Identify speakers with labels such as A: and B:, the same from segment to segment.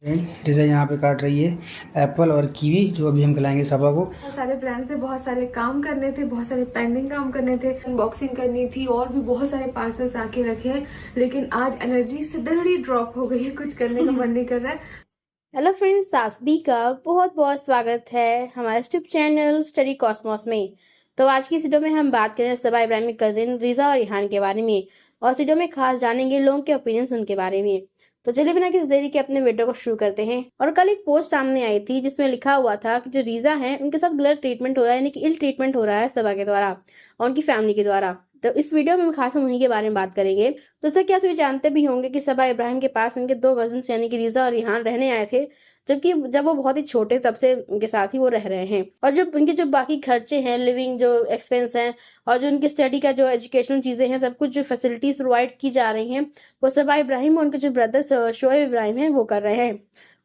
A: Teacher यहाँ पे काट रही है एप्पल और कीवी, जो अभी हम खिलाएंगे सबा को।
B: बहुत सारे प्लान थे, बहुत सारे काम करने थे, बहुत सारे पेंडिंग काम करने थे, अनबॉक्सिंग करनी थी और भी बहुत सारे पार्सल्स आके रखे हैं। लेकिन आज एनर्जी सडनली ड्रॉप हो गई है, कुछ करने का मन नहीं कर रहा है।
C: हेलो फ्रेंड्स, आप सभी का बहुत बहुत स्वागत है हमारे यूट्यूब चैनल स्टडी कॉस्मोस में। तो आज की इस वीडियो में हम बात करें सबा इब्राहिम की कजिन रिजा और रिहान के बारे में, और इस वीडियो में खास जानेंगे लोगों के ओपिनियंस उनके बारे में। तो चलिए बिना किसी देरी के अपने वीडियो को शुरू करते हैं। और कल एक पोस्ट सामने आई थी जिसमें लिखा हुआ था कि जो रिजा है उनके साथ गलत ट्रीटमेंट हो रहा है, यानी कि इल ट्रीटमेंट हो रहा है सबा के द्वारा और उनकी फैमिली के द्वारा। तो इस वीडियो में हम खास उन्हीं के बारे में बात करेंगे। तो जैसा कि आप सभी जानते भी होंगे कि सबा इब्राहिम के पास उनके दो कजिन्स यानी कि रिजा और रिहान रहने आए थे, जबकि जब वो बहुत ही छोटे तब से उनके साथ ही वो रह रहे हैं। और जो उनके जो बाकी खर्चे हैं, लिविंग जो एक्सपेंस हैं और जो उनकी स्टडी का जो एजुकेशनल चीजें हैं, सब कुछ जो फैसिलिटीज प्रोवाइड की जा रही हैं वो सबा इब्राहिम और उनके जो ब्रदर शोएब इब्राहिम हैं वो कर रहे हैं।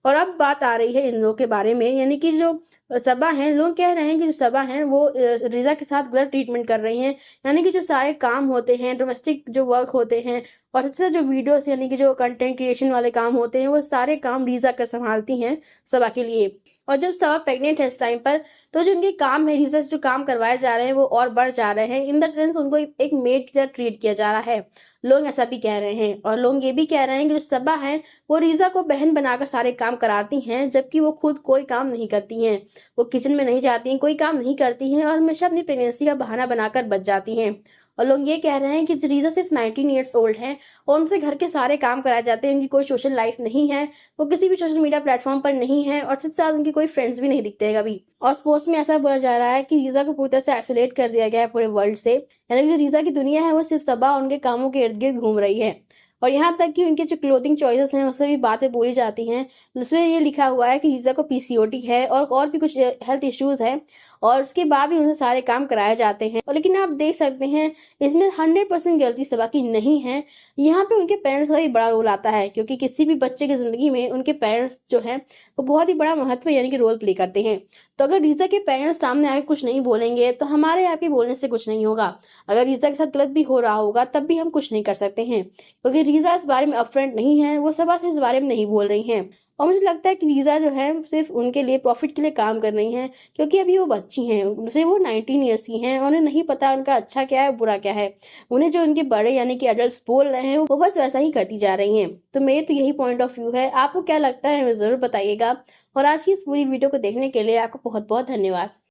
C: और अब बात आ रही है इन लोगों के बारे में, यानी कि जो सबा हैं, लोग कह रहे हैं कि जो सबा हैं वो रिजा के साथ गलत ट्रीटमेंट कर रही हैं। यानी कि जो सारे काम होते हैं, डोमेस्टिक जो वर्क होते हैं और सबसे जो वीडियोस यानी कि जो कंटेंट क्रिएशन वाले काम होते हैं, वो सारे काम रीजा कर संभालती हैं सबा के लिए। और जब सबा प्रेग्नेंट है इस टाइम पर, तो जो उनके काम है, रीजा से जो काम करवाए जा रहे हैं वो और बढ़ जा रहे हैं। इन द सेंस उनको एक मेड की तरह ट्रीट किया जा रहा है, लोग ऐसा भी कह रहे हैं। और लोग ये भी कह रहे हैं कि जो सबा है वो रीजा को बहन बनाकर सारे काम कराती हैं, जबकि वो खुद कोई काम नहीं करती हैं। वो किचन में नहीं जाती हैं, कोई काम नहीं करती हैं और हमेशा अपनी प्रेगनेंसी का बहाना बनाकर बच जाती हैं। और लोग ये कह रहे हैं कि रीजा सिर्फ 19 ईयर्स ओल्ड है और उनसे घर के सारे काम कराए जाते हैं। उनकी कोई सोशल लाइफ नहीं है, वो किसी भी सोशल मीडिया प्लेटफॉर्म पर नहीं है और साथ साथ उनकी कोई फ्रेंड्स भी नहीं दिखते हैं कभी। और उस पोस्ट में ऐसा बोला जा रहा है कि रीजा को पूरी तरह से आइसोलेट कर दिया गया है पूरे वर्ल्ड से, यानी कि जो रीजा की दुनिया है वो सिर्फ सबा और उनके कामों के इर्द गिर्द घूम रही है। और यहाँ तक कि उनके जो क्लोथिंग चॉइसेस हैं उससे भी बातें बोली जाती हैं, जिसमें ये लिखा हुआ है कि रीजा को पीसीओडी है और भी कुछ हेल्थ इश्यूज हैं, और उसके बाद भी उनसे सारे काम कराए जाते हैं। और लेकिन आप देख सकते हैं इसमें 100% गलती सबा की नहीं है। यहाँ पे उनके पेरेंट्स का भी बड़ा रोल आता है, क्योंकि किसी भी बच्चे की जिंदगी में उनके पेरेंट्स जो हैं वो बहुत ही बड़ा महत्व यानी कि रोल प्ले करते हैं। तो अगर रीजा के पेरेंट्स सामने आके कुछ नहीं बोलेंगे तो हमारे यहाँ के बोलने से कुछ नहीं होगा। अगर रीजा के साथ गलत भी हो रहा होगा तब भी हम कुछ नहीं कर सकते हैं, क्योंकि रीजा इस बारे में अपफ्रंट नहीं है, वो सबा से इस बारे में नहीं बोल रही हैं। और मुझे लगता है कि रीजा जो है सिर्फ उनके लिए प्रॉफिट के लिए काम कर रही हैं, क्योंकि अभी वो बच्ची हैं, उनसे वो 19 ईयर्स की हैं, उन्हें नहीं पता उनका अच्छा क्या है बुरा क्या है। उन्हें जो उनके बड़े यानी कि एडल्ट्स बोल रहे हैं वो बस वैसा ही करती जा रही हैं। तो मेरे तो यही पॉइंट ऑफ व्यू है, आपको क्या लगता है हमें जरूर बताइएगा। और आज की इस पूरी वीडियो को देखने के लिए आपको बहुत बहुत धन्यवाद।